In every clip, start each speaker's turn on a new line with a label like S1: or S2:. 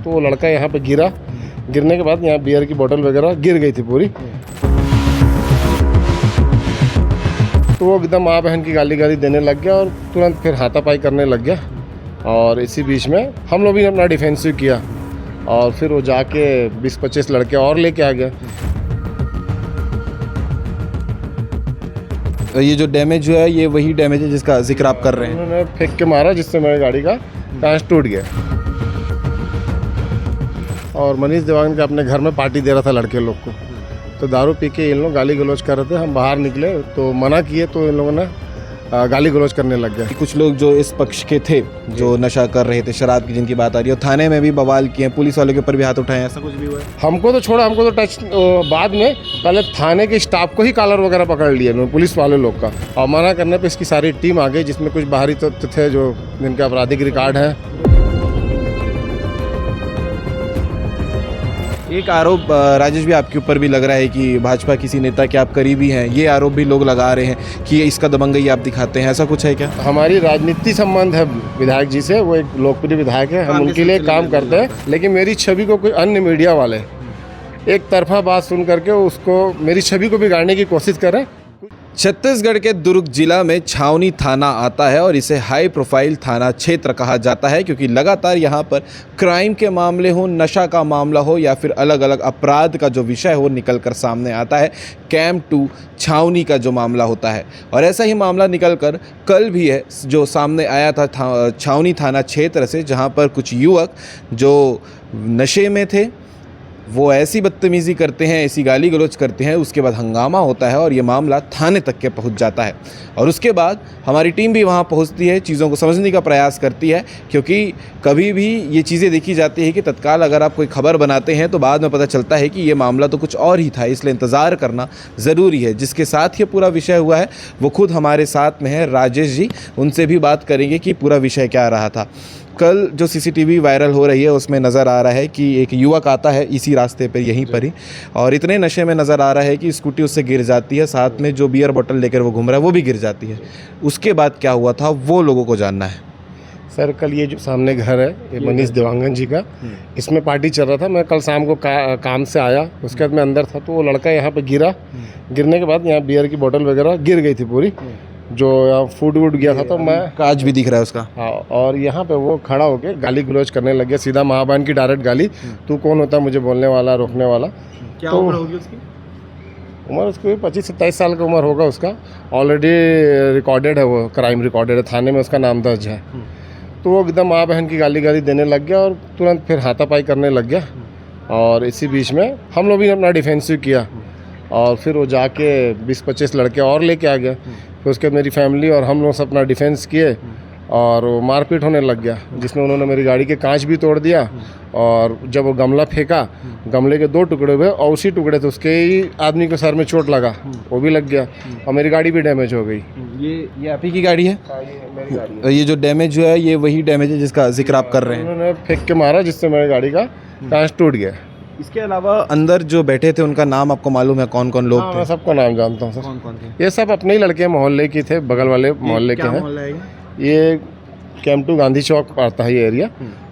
S1: तो वो लड़का यहाँ पे गिरा। गिरने के बाद यहाँ बियर की बोतल वगैरह गिर गई थी पूरी। तो वो एकदम माँ बहन की गाली देने लग गया और तुरंत फिर हाथापाई करने लग गया। और इसी बीच में हम लोग भी अपना डिफेंसिव किया और फिर वो जाके 20-25 लड़के और लेके आ गया।
S2: ये जो डैमेज हुआ है ये वही डैमेज है जिसका जिक्र आप कर रहे हैं?
S1: उन्होंने फेंक के मारा जिससे मेरी गाड़ी का कांच टूट गया। और मनीष देवांगन का अपने घर में पार्टी दे रहा था लड़के लोग को, तो दारू पी के इन लोग गाली गलौज कर रहे थे। हम बाहर निकले तो मना किए तो इन लोगों ने गाली गलौज करने लग गया।
S2: कुछ लोग जो इस पक्ष के थे जो नशा कर रहे थे, शराब की जिनकी बात आ रही है, थाने में भी बवाल किए, पुलिस वालों के ऊपर भी हाथ उठाए, ऐसा कुछ भी हुआ है?
S1: हमको तो छोड़ा, हमको तो टच बाद में पहले थाने के स्टाफ को ही कॉलर वगैरह पकड़ लिए उन्होंने, पुलिस वाले लोग का। और मना करने पे इसकी सारी टीम आ गई जिसमें कुछ बाहरी तत्व थे जो जिनके आपराधिक रिकॉर्ड है।
S2: एक आरोप राजेश भी आपके ऊपर भी लग रहा है कि भाजपा किसी नेता के आप करीबी हैं, ये आरोप भी लोग लगा रहे हैं कि इसका दबंगई आप दिखाते हैं, ऐसा कुछ है क्या?
S1: हमारी राजनीति संबंध है विधायक जी से, वो एक लोकप्रिय विधायक है, हम उनके लिए काम करते हैं। लेकिन मेरी छवि को कोई अन्य मीडिया वाले एक तरफा बात सुन करके उसको मेरी छवि को बिगाड़ने की कोशिश करें।
S2: छत्तीसगढ़ के दुर्ग जिला में छावनी थाना आता है और इसे हाई प्रोफाइल थाना क्षेत्र कहा जाता है क्योंकि लगातार यहाँ पर क्राइम के मामले हो, नशा का मामला हो या फिर अलग अलग अपराध का जो विषय हो निकल कर सामने आता है। कैंप 2 छावनी का जो मामला होता है और ऐसा ही मामला निकल कर कल भी है जो सामने आया था छावनी थाना क्षेत्र से, जहाँ पर कुछ युवक जो नशे में थे वो ऐसी बदतमीज़ी करते हैं, ऐसी गाली गलौज करते हैं, उसके बाद हंगामा होता है और ये मामला थाने तक के पहुंच जाता है। और उसके बाद हमारी टीम भी वहां पहुंचती है, चीज़ों को समझने का प्रयास करती है, क्योंकि कभी भी ये चीज़ें देखी जाती है कि तत्काल अगर आप कोई खबर बनाते हैं तो बाद में पता चलता है कि ये मामला तो कुछ और ही था, इसलिए इंतज़ार करना ज़रूरी है। जिसके साथ ये पूरा विषय हुआ है वो खुद हमारे साथ में है राजेश जी, उनसे भी बात करेंगे कि पूरा विषय क्या रहा था। कल जो सीसीटीवी वायरल हो रही है उसमें नज़र आ रहा है कि एक युवक आता है इसी रास्ते पर यहीं पर ही और इतने नशे में नज़र आ रहा है कि स्कूटी उससे गिर जाती है, साथ में जो बियर बोतल लेकर वो घूम रहा है वो भी गिर जाती है। उसके बाद क्या हुआ था वो लोगों को जानना है।
S1: सर कल ये जो सामने घर है ये मनीष देवांगन जी का, इसमें पार्टी चल रहा था। मैं कल शाम को काम से आया, उसके बाद मैं अंदर था तो वो लड़का यहाँ पे गिरा। गिरने के बाद यहाँ बियर की बोतल वगैरह गिर गई थी पूरी, जो यहाँ फूड वूड गया था। तो मैं
S2: काज भी दिख रहा है उसका।
S1: हाँ, और यहाँ पे वो खड़ा होके गाली गलौज करने लग गया, सीधा माँ बहन की डायरेक्ट गाली। तू कौन होता है मुझे बोलने वाला, रोकने वाला?
S2: क्या
S1: तो
S2: उम्र होगी उसकी?
S1: उम्र उसको 25-27 साल का उम्र होगा उसका। ऑलरेडी रिकॉर्डेड है, वो क्राइम रिकॉर्डेड है, थाने में उसका नाम दर्ज है। तो वो एकदम माँ बहन की गाली देने लग गया और तुरंत फिर हाथापाई करने लग गया। और इसी बीच में हम लोग भी अपना डिफेंसिव किया और फिर वो जाके 20-25 लड़के और लेके आ गया। फिर उसके मेरी फैमिली और हम लोग सब अपना डिफेंस किए और वो मारपीट होने लग गया, जिसमें उन्होंने मेरी गाड़ी के कांच भी तोड़ दिया। और जब वो गमला फेंका, गमले के 2 टुकड़े हुए और उसी टुकड़े से उसके ही आदमी को सर में चोट लगा, वो भी लग गया और मेरी गाड़ी भी डैमेज हो गई।
S2: ये आप ही की गाड़ी है?
S1: ये मेरी गाड़ी है।
S2: ये जो डैमेज हुआ है ये वही डैमेज है जिसका जिक्र आप कर रहे हैं?
S1: उन्होंने फेंक के मारा जिससे मेरी गाड़ी का कांच टूट गया।
S2: इसके अलावा अंदर जो बैठे थे उनका नाम आपको मालूम है? कौन कौन लोग थे?
S1: मैं सबको नाम जानता हूँ सर।
S2: कौन कौन थे?
S1: ये सब अपने ही लड़के मोहल्ले के थे, बगल वाले मोहल्ले के हैं। ये कैंप 2 गांधी चौक पड़ता है ये एरिया।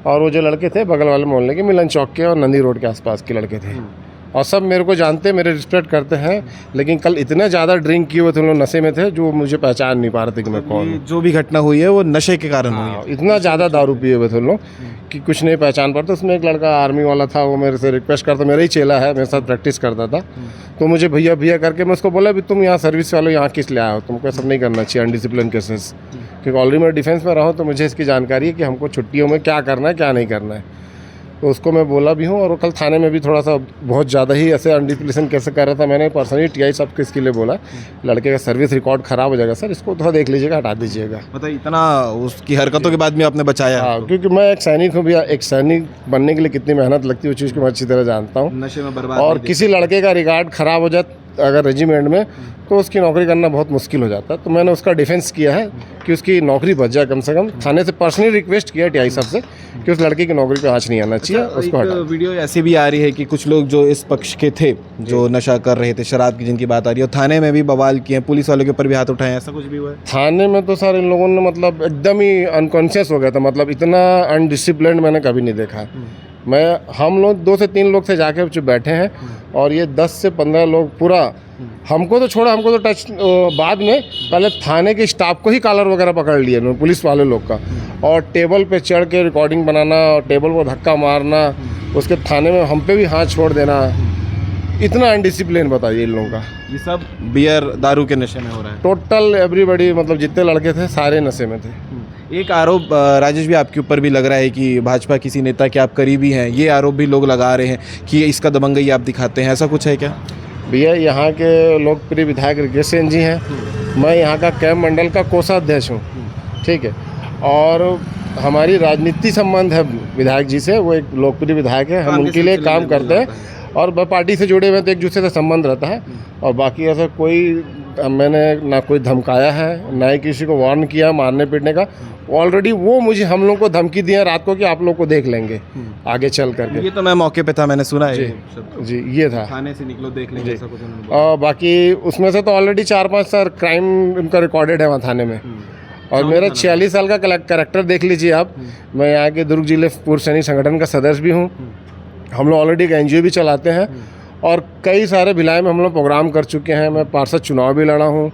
S1: और वो जो लड़के थे बगल वाले मोहल्ले के मिलन चौक के और नंदी रोड के आसपास के लड़के थे। और सब मेरे को जानते, मेरे रिस्पेक्ट करते हैं। लेकिन कल इतने ज़्यादा ड्रिंक किए हुए थे, लोग नशे में थे, जो मुझे पहचान नहीं पा रहे थे कि मैं कौन।
S2: जो भी घटना हुई है वो नशे के कारण हुई है।
S1: इतना ज़्यादा दारू पिए हुए थे लोग कि कुछ नहीं पहचान पाते। उसमें एक लड़का आर्मी वाला था, वो मेरे से रिक्वेस्ट करता, मेरा ही चेला है, मेरे साथ प्रैक्टिस करता था। तो मुझे भैया भैया करके मैं उसको बोला भी तुम यहाँ सर्विस वाले यहाँ किस लिए आए हो, तुमको सब नहीं करना चाहिए अनडिसिप्लिन केसेस। क्योंकि ऑलरेडी मैं डिफेंस में रहा हूँ तो मुझे इसकी जानकारी है कि हमको छुट्टियों में क्या करना है क्या नहीं करना है। तो उसको मैं बोला भी हूँ। और वो कल थाने में भी थोड़ा सा बहुत ज़्यादा ही ऐसे अनडिसिप्लिन कैसे कर रहा था। मैंने पर्सनली टीआई साहब को इसके लिए बोला, लड़के का सर्विस रिकॉर्ड ख़राब हो जाएगा सर, इसको थोड़ा देख लीजिएगा, हटा दीजिएगा।
S2: मतलब इतना उसकी हरकतों के बाद भी आपने बचाया?
S1: हाँ, क्योंकि मैं एक सैनिक हूँ भैया, एक सैनिक बनने के लिए कितनी मेहनत लगती है उस चीज़ को मैं अच्छी तरह जानता हूँ।
S2: नशे में बर्बाद
S1: और किसी लड़के का रिकॉर्ड ख़राब हो जाए अगर रेजिमेंट में तो उसकी नौकरी करना बहुत मुश्किल हो जाता है। तो मैंने उसका डिफेंस किया है कि उसकी नौकरी बच जाए कम से कम। थाने से पर्सनली रिक्वेस्ट किया टीआई साहब से कि उस लड़के की नौकरी पे आँच नहीं आना चाहिए, उसको हटा।
S2: वीडियो ऐसी भी आ रही है कि कुछ लोग जो इस पक्ष के थे जो नशा कर रहे थे, शराब की जिनकी बात आ रही है, थाने में भी बवाल किए, पुलिस वालों के ऊपर भी हाथ उठाए, ऐसा कुछ भी हुआ है?
S1: थाने में तो सर इन लोगों ने मतलब एकदम ही अनकॉन्शियस हो गया था, मतलब इतना अनडिसिप्लिन मैंने कभी नहीं देखा। हम लोग 2 से 3 लोग से जाके चुप बैठे हैं और ये 10 से 15 लोग पूरा, हमको तो छोड़ा, हमको तो टच बाद में, पहले थाने के स्टाफ को ही कॉलर वगैरह पकड़ लिए उन्होंने, पुलिस वाले लोग का, और टेबल पे चढ़ के रिकॉर्डिंग बनाना और टेबल को धक्का मारना, उसके थाने में हम पे भी हाथ छोड़ देना, इतना अनडिसिप्लिन बताइए इन लोगों का।
S2: ये सब बियर दारू के नशे में हो रहा है।
S1: टोटल एवरीबॉडी, मतलब जितने लड़के थे सारे नशे में थे।
S2: एक आरोप राजेश भी आपके ऊपर भी लग रहा है कि भाजपा किसी नेता के आप करीबी हैं, ये आरोप भी लोग लगा रहे हैं कि इसका दबंगई आप दिखाते हैं, ऐसा कुछ है क्या?
S1: भैया यहाँ के लोकप्रिय विधायक रिकेश सिंह जी हैं, मैं यहाँ का कैंप मंडल का कोषाध्यक्ष हूँ, ठीक है, और हमारी राजनीति संबंध है विधायक जी से, वो एक लोकप्रिय विधायक है, हम उनके लिए काम करते हैं और पार्टी से जुड़े हुए तो एक दूसरे से संबंध रहता है। और बाकी ऐसा कोई, मैंने ना कोई धमकाया है, ना ही किसी को वार्न किया मारने पीटने का। ऑलरेडी वो मुझे, हम लोग को धमकी दी है रात को कि आप लोग को देख लेंगे आगे चल करके।
S2: ये तो मैं मौके पे था, मैंने सुना है
S1: जी, ये था,
S2: थाने से निकलो देख लेंगे ऐसा कुछ उन्होंने
S1: और बाकी उसमें से तो ऑलरेडी 4-5 सर क्राइम उनका रिकॉर्डेड है वहाँ थाने में। और मेरा 46 साल का कैरेक्टर देख लीजिए आप। मैं यहाँ के दुर्ग जिले पूर्व सैनिक संगठन का सदस्य भी हूँ। हम लोग ऑलरेडी एक NGO भी चलाते हैं और कई सारे भिलाई में हम लोग प्रोग्राम कर चुके हैं। मैं पार्षद चुनाव भी लड़ा हूँ,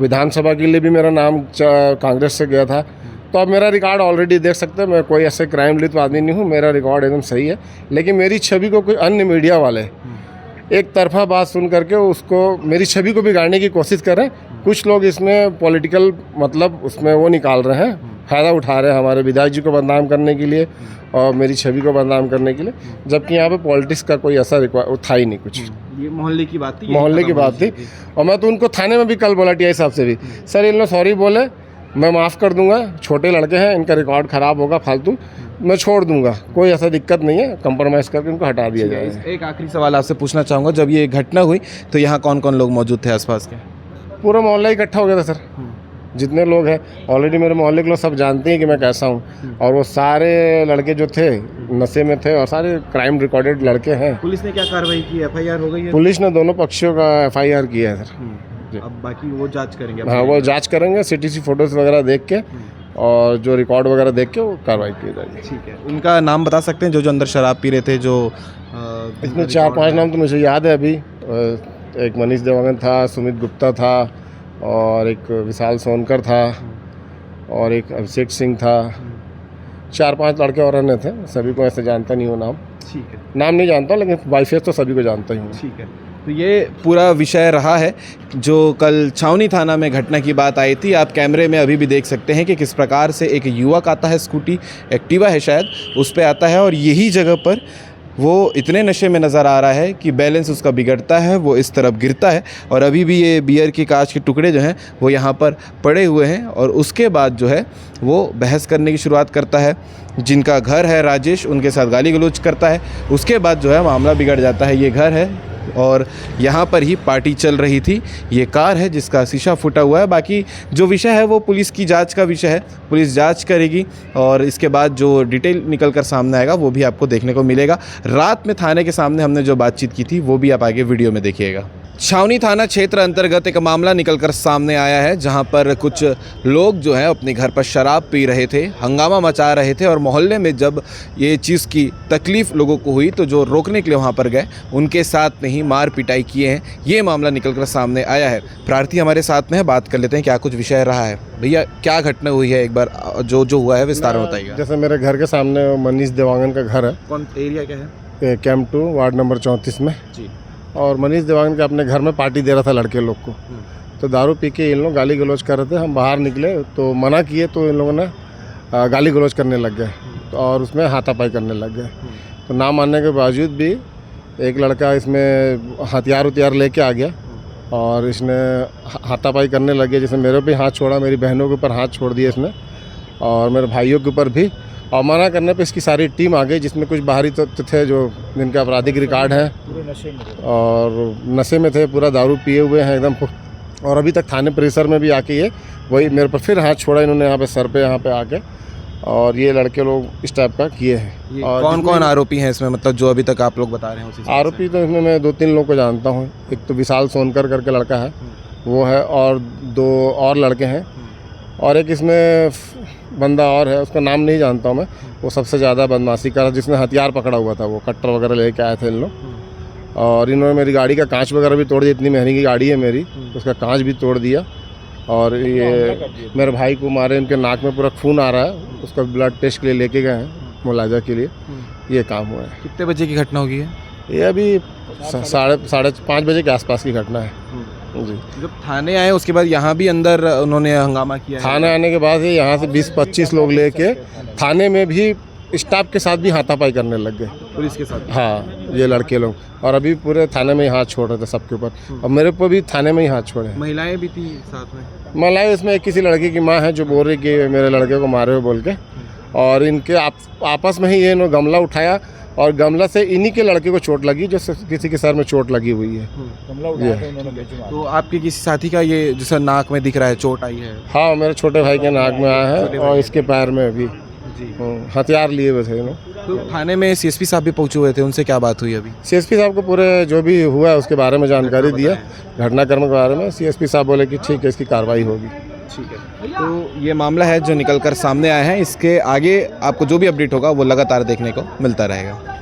S1: विधानसभा के लिए भी मेरा नाम कांग्रेस से गया था। तो अब मेरा रिकॉर्ड ऑलरेडी देख सकते हैं, मैं कोई ऐसे क्राइम लिप्त आदमी नहीं हूँ, मेरा रिकॉर्ड एकदम सही है। लेकिन मेरी छवि को कोई अन्य मीडिया वाले एक तरफा बात सुन करके उसको, मेरी छवि को बिगाड़ने की कोशिश कर रहे हैं। कुछ लोग इसमें पॉलिटिकल मतलब उसमें वो निकाल रहे हैं, फ़ायदा उठा रहे हैं हमारे विधायक जी को बदनाम करने के लिए और मेरी छवि को बदनाम करने के लिए, जबकि यहाँ पे पॉलिटिक्स का कोई असर था ही नहीं कुछ।
S2: ये मोहल्ले की बात थी,
S1: मोहल्ले की बात थी। और मैं तो उनको थाने में भी कल बोला TI साहब से भी, सर इन लोग सॉरी बोले, मैं माफ़ कर दूंगा, छोटे लड़के हैं, इनका रिकॉर्ड ख़राब होगा फालतू, मैं छोड़ दूंगा, कोई ऐसा दिक्कत नहीं है, कंप्रोमाइज़ करके उनको हटा दिया जाएगा।
S2: एक आखिरी सवाल आपसे पूछना चाहूँगा, जब ये घटना हुई तो यहाँ कौन कौन लोग मौजूद थे आसपास के?
S1: पूरा मोहल्ला इकट्ठा हो गया था सर, जितने लोग हैं। ऑलरेडी मेरे मोहल्ले के लोग सब जानते हैं कि मैं कैसा हूँ, और वो सारे लड़के जो थे नशे में थे और सारे क्राइम रिकॉर्डेड लड़के हैं।
S2: पुलिस ने क्या कार्रवाई की? FIR हो गई है?
S1: पुलिस ने दोनों पक्षों का FIR किया है सर।
S2: अब बाकी वो जांच करेंगे?
S1: हाँ, वो जांच करेंगे, CTC फोटोज वगैरह देख के और जो रिकॉर्ड वगैरह देख के वो कार्रवाई की जाएगी।
S2: ठीक है, उनका नाम बता सकते हैं जो अंदर शराब पी रहे थे? जो
S1: इसमें 4-5 नाम तो मुझे याद है अभी। एक मनीष देवांगन था, सुमित गुप्ता था, और एक विशाल सोनकर था, और एक अभिषेक सिंह था। 4-5 लड़के और अन्य थे, सभी को ऐसे जानता नहीं हूँ नाम।
S2: ठीक है,
S1: नाम नहीं जानता लेकिन बाई फेस तो सभी को जानता ही हूँ।
S2: ठीक है, तो ये पूरा विषय रहा है जो कल छावनी थाना में घटना की बात आई थी। आप कैमरे में अभी भी देख सकते हैं कि किस प्रकार से एक युवक आता है, स्कूटी एक्टिवा है शायद, उस पर आता है और यही जगह पर वो इतने नशे में नज़र आ रहा है कि बैलेंस उसका बिगड़ता है, वो इस तरफ गिरता है और अभी भी ये बियर की कांच के टुकड़े जो हैं वो यहाँ पर पड़े हुए हैं। और उसके बाद जो है वो बहस करने की शुरुआत करता है, जिनका घर है राजेश उनके साथ गाली गलौज करता है। उसके बाद जो है मामला बिगड़ जाता है। ये घर है और यहाँ पर ही पार्टी चल रही थी। ये कार है जिसका शीशा फूटा हुआ है। बाकी जो विषय है वो पुलिस की जांच का विषय है, पुलिस जांच करेगी और इसके बाद जो डिटेल निकल कर सामने आएगा वो भी आपको देखने को मिलेगा। रात में थाने के सामने हमने जो बातचीत की थी वो भी आप आगे वीडियो में देखिएगा। छावनी थाना क्षेत्र अंतर्गत एक मामला निकलकर सामने आया है जहां पर कुछ लोग जो है अपने घर पर शराब पी रहे थे, हंगामा मचा रहे थे और मोहल्ले में जब ये चीज़ की तकलीफ़ लोगों को हुई तो जो रोकने के लिए वहां पर गए उनके साथ नहीं मार पिटाई किए हैं। ये मामला निकलकर सामने आया है। प्रार्थी हमारे साथ में है, बात कर लेते हैं क्या कुछ विषय रहा है। भैया क्या घटना हुई है, एक बार जो हुआ है विस्तार में बताइएगा।
S1: जैसे मेरे घर के सामने मनीष देवांगन का घर है।
S2: कौन एरिया क्या है?
S1: कैंप 2 वार्ड नंबर 34 में
S2: जी।
S1: और मनीष देवांगन के अपने घर में पार्टी दे रहा था लड़के लोग को। तो दारू पी के इन लोग गाली गलौज कर रहे थे। हम बाहर निकले तो मना किए तो इन लोगों ने गाली गलौज करने लग गए और उसमें हाथापाई करने लग गए। तो ना मानने के बावजूद भी एक लड़का इसमें हथियार लेके आ गया और इसने हाथापाई करने लग गया। जैसे मेरे पे हाथ छोड़ा, मेरी बहनों के ऊपर हाथ छोड़ दिए इसने और मेरे भाइयों के ऊपर भी। और मना करने पे इसकी सारी टीम आ गई जिसमें कुछ बाहरी तत्व थे जो जिनका आपराधिक रिकॉर्ड है और नशे में थे, पूरा दारू पिए हुए हैं एकदम। और अभी तक थाने परिसर में भी आके ये वही मेरे पर फिर हाथ छोड़ा इन्होंने यहाँ पे सर पे यहाँ पे आके। और ये लड़के लोग इस टाइप का किए हैं।
S2: और कौन कौन आरोपी हैं इसमें, मतलब जो अभी तक आप लोग बता रहे हैं उसी?
S1: आरोपी तो इसमें मैं 2-3 लोग को जानता हूँ। एक तो विशाल सोनकर करके लड़का है वो है, और 2 और लड़के हैं, और एक इसमें बंदा और है, उसका नाम नहीं जानता हूँ मैं, वो सबसे ज़्यादा बदमाशी कर रहा, जिसने हथियार पकड़ा हुआ था, वो कट्टर वगैरह लेके आए थे इन लोग। और इन्होंने मेरी गाड़ी का कांच वगैरह भी तोड़ दिया, इतनी महंगी गाड़ी है मेरी, उसका कांच भी तोड़ दिया। और ये मेरे भाई को मारे, इनके नाक में पूरा खून आ रहा है, उसका ब्लड टेस्ट के लिए लेके गए हैं मुलाजा के लिए। ये काम हुआ है।
S2: कितने बजे की घटना होगी है?
S1: ये अभी 5:30 बजे के आसपास की घटना है जी।
S2: जब थाने आए उसके बाद यहाँ भी अंदर उन्होंने हंगामा किया है?
S1: थाने आने के बाद ये यहाँ से 20-25 लोग लेके थाने में भी स्टाफ के साथ भी हाथापाई करने लग गए,
S2: पुलिस के साथ?
S1: हाँ, ये लड़के लोग। और अभी पूरे थाने में ही हाथ छोड़ रहे थे सबके ऊपर, और मेरे ऊपर भी थाने में ही हाथ छोड़े।
S2: महिलाएं भी थी साथ में?
S1: मलाई इसमें एक किसी लड़की की माँ है जो बोल रही कि मेरे लड़के को मारे हो बोल के, और इनके आपस में ही ये इन्होंने गमला उठाया, और गमला से इन्हीं के लड़के को चोट लगी, जो किसी के सर में चोट लगी हुई है।
S2: तो आपके किसी साथी का ये जैसा नाक में दिख रहा है चोट आई है?
S1: हाँ, मेरे छोटे भाई के नाक में आया है, और इसके पैर में भी हथियार लिए हुए थे इन्होंने।
S2: तो थाने में सीएसपी साहब भी पहुंचे हुए थे, उनसे क्या बात हुई अभी?
S1: सीएसपी साहब को पूरे जो भी हुआ है उसके बारे में जानकारी दिया, घटनाक्रम के बारे में। सीएसपी साहब बोले कि ठीक है, इसकी कार्रवाई होगी।
S2: ठीक है। तो ये मामला है जो निकल कर सामने आया है, इसके आगे आपको जो भी अपडेट होगा वो लगातार देखने को मिलता रहेगा।